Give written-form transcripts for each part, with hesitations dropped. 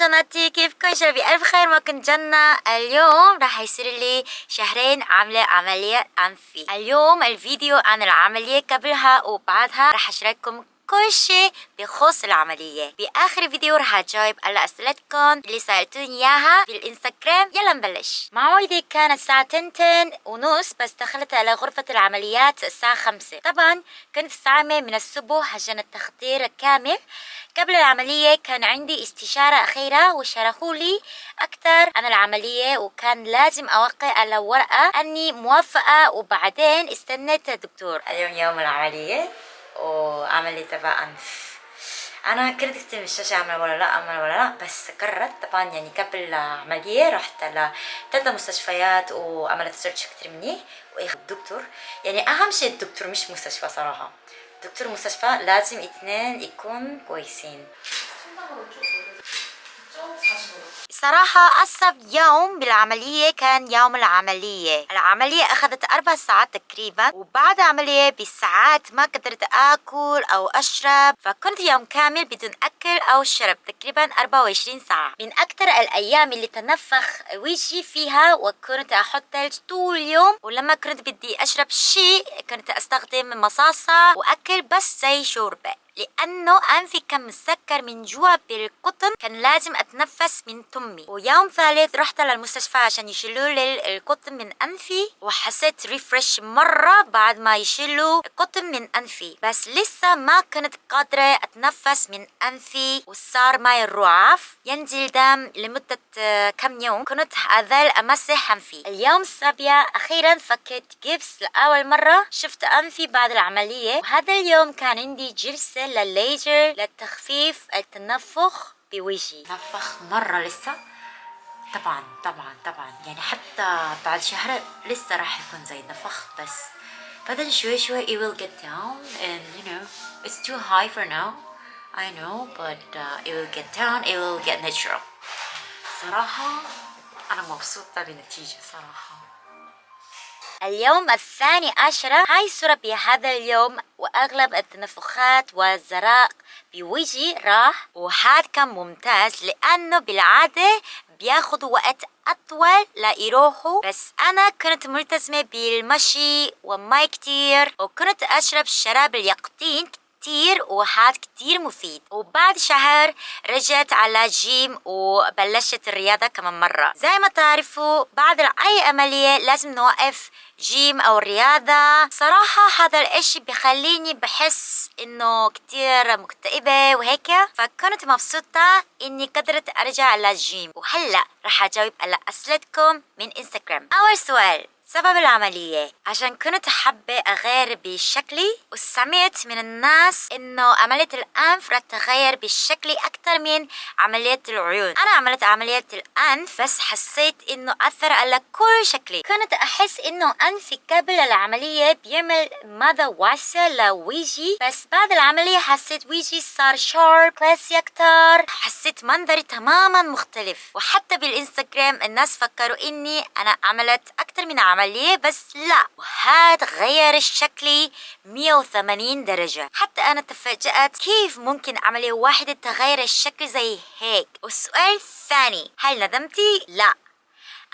جناتي، كيفكم شباب؟ بألف خير ما كنت جنة. اليوم راح يصير لي شهرين عاملة عملية أنفي. اليوم الفيديو عن العملية قبلها وبعدها، راح أشارككم كل شيء بخصوص العملية. بآخر فيديو راح أجاوب على أسئلتكم اللي سألتوني إياها في الإنستغرام. يلا نبلش. موعدي كانت الساعة 10:30، بس دخلت على غرفة العمليات الساعة 5. طبعا كنت صايمة من الصبح عشان التخدير كامل. قبل العملية كان عندي استشارة أخيرة وشرحوا لي أكثر عن العملية، وكان لازم أوقع على ورقة أني موافقة، وبعدين استنيت الدكتور. اليوم يوم العملية وعملية تبع أنف. أنا كنت أكتب الشاشة أعمل ولا لا، بس قررت طبعا يعني قبل العملية رحت على 3 مستشفيات وعملت سيرش كتير منيح. الدكتور يعني أهم شيء الدكتور، مش مستشفى صراحة. دكتور مستشفى لازم 2 يكون كويسين. صراحة أصعب يوم بالعملية كان يوم العملية. العملية أخذت 4 ساعات تقريبا، وبعد العملية بساعات ما قدرت آكل أو أشرب، فكنت يوم كامل بدون أكل أو شرب تقريبا 24 ساعة. من أكثر الأيام اللي تنفخ وجهي فيها، وكنت أحط ثلج طول اليوم، ولما كنت بدي أشرب شيء كنت أستخدم مصاصة وأكل بس زي شوربة، لأنه أنفي كان مسكر من جوا بالقطن، كان لازم أتنفس من فمي. ويوم ثالث رحت للمستشفى عشان يشيلوا لي القطن من أنفي، وحسيت ريفرش مرة بعد ما يشيلوا القطن من أنفي، بس لسه ما كنت قادرة أتنفس من أنفي، وصار معي الرعاف ينزل دم لمدة كم يوم. كنت أظل أمسح أنفي. اليوم السابع أخيرا فكيت جبس لأول مرة شفت أنفي بعد العملية، وهذا اليوم كان عندي جلسة للليزر لتخفيف التنفخ بوجهي. نفخ مرة لسه طبعا يعني حتى بعد شهر لسه راح يكون زي النفخ، بس بعدين شوي it will get down, and it's too high for now, I know, but it will get down, it will get natural. صراحة أنا مبسوطة بالنتيجة صراحة. اليوم 12 هاي صورة بهذا اليوم، وأغلب التنفخات والزرق بوجهي راح، وهذا كان ممتاز لأنه بالعادة بياخد وقت أطول لا يروحوا، بس أنا كنت ملتزمة بالمشي وماي كتير، وكنت أشرب شراب اليقطين كتير، وهذا كتير مفيد. وبعد شهر رجعت على جيم وبلشت الرياضة كمان مرة. زي ما تعرفوا بعد أي عملية لازم نوقف جيم أو رياضة. صراحة هذا الاشي بخليني بحس إنه كتير مكتئبة وهيك، فكنت مبسوطة إني قدرت أرجع على الجيم. وهلأ رح أجاوب على أسئلتكم من إنستغرام. أول سؤال: سبب العملية؟ عشان كنت حابة أغير بشكلي، وسمعت من الناس إنه عملية الأنف رح تغير بشكلي أكتر من عملية العيون. أنا عملت عملية الأنف بس حسيت إنه أثر على كل شكلي. كنت أحس إنه أنفي قبل العملية بيعمل مدى واسع لوجهي، بس بعد العملية حسيت وجهي صار شارب كلاسي أكتر، حسيت منظري تماما مختلف. وحتى بالإنستغرام الناس فكروا إني أنا عملت أكتر من عملية، بس لا، وهذا غير شكلي 180 درجة. حتى أنا تفاجأت كيف ممكن عملية واحدة تغير الشكل زي هيك. والسؤال الثاني: هل ندمتي؟ لا،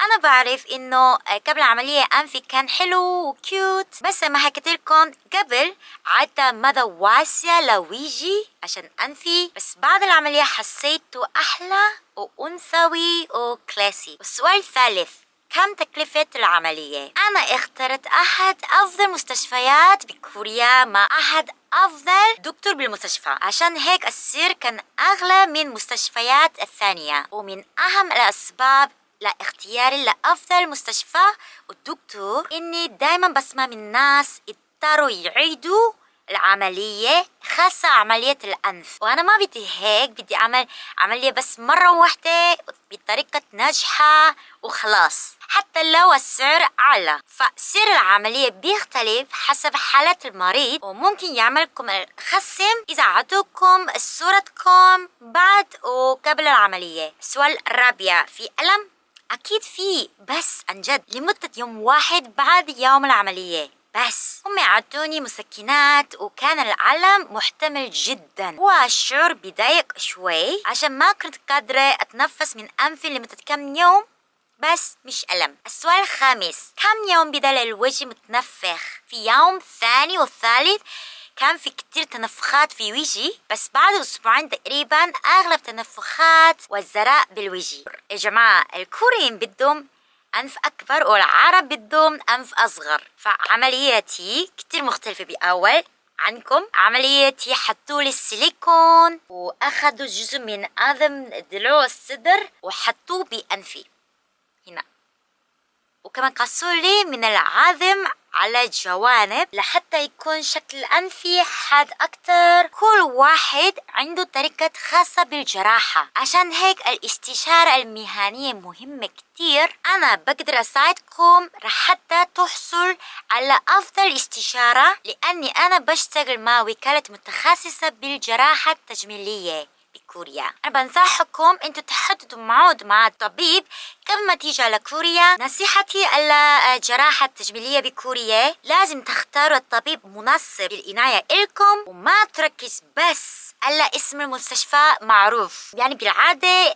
أنا بعرف إنه قبل العملية أنفي كان حلو وكيوت، بس ما حكيت لكم قبل عدى مدى واسع لوجهي عشان أنفي، بس بعد العملية حسيته أحلى وأنثوي وكلاسي. والسؤال الثالث: كم تكلفة العملية؟ أنا اخترت أحد أفضل مستشفيات بكوريا مع أحد أفضل دكتور بالمستشفى، عشان هيك السعر كان أغلى من مستشفيات الثانية. ومن أهم الأسباب لاختياري لأفضل مستشفى والدكتور إني دايما بسمع من ناس اضطروا يعيدوا العملية، خاصة عملية الأنف، وأنا ما بدي هيك. بدي أعمل عملية بس مرة واحدة بطريقة ناجحة وخلاص، حتى لو السعر أعلى. فسعر العملية بيختلف حسب حالة المريض، وممكن يعملكم الخصم إذا عطوكم صورتكم بعد وقبل العملية. السؤال الرابع: في ألم؟ أكيد في، بس عن جد لمدة يوم واحد بعد يوم العملية. بس هم عطوني مسكنات وكان الألم محتمل جدا، والشعور بضيق شوي عشان ما كنت قادرة أتنفس من أنفي لمدة كم يوم، بس مش ألم. السؤال الخامس، كم يوم بدل الوجه متنفخ؟ في يوم ثاني والثالث كان في كتير تنفخات في وجهي، بس بعد أسبوعين تقريبا أغلب تنفخات والزراء بالوجه. يا جماعة الكوريين بدهم أنف أكبر والعرب بدهم أنف أصغر، فعمليتي كتير مختلفة بأول عنكم. عمليتي حطوا لي السيليكون وأخذوا جزء من عظم ضلوع الصدر وحطوه بأنفي هنا، وكمان قصوا لي من العظم على الجوانب لحتى يكون شكل أنفي حاد أكتر. كل واحد عنده طريقة خاصة بالجراحة، عشان هيك الاستشارة المهنية مهمة كتير. أنا بقدر أساعدكم حتى تحصل على أفضل استشارة، لأني أنا بشتغل مع وكالة متخصصة بالجراحة التجميلية بكوريا. أنا بنصحكم أنتوا تحددوا موعد مع الطبيب قبل ما تيجي على كوريا. نصيحتي على الجراحة التجميلية بكوريا، لازم تختاروا الطبيب مناسب للعناية إلكم، وما تركز بس على اسم المستشفى معروف. يعني بالعادة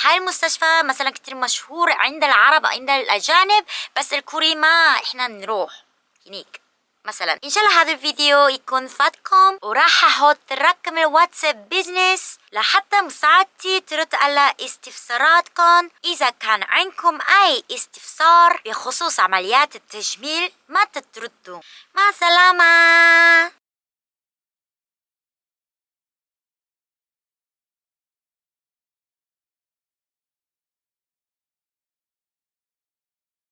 هاي المستشفى مثلا كتير مشهور عند العرب عند الأجانب، بس الكوري ما إحنا نروح هنيك مثلا. ان شاء الله هذا الفيديو يكون فاتكم، وراح احط رقم الواتساب بيزنس لحتى مساعدتي ترد على استفساراتكم. اذا كان عندكم اي استفسار بخصوص عمليات التجميل ما تتردوا. مع السلامة.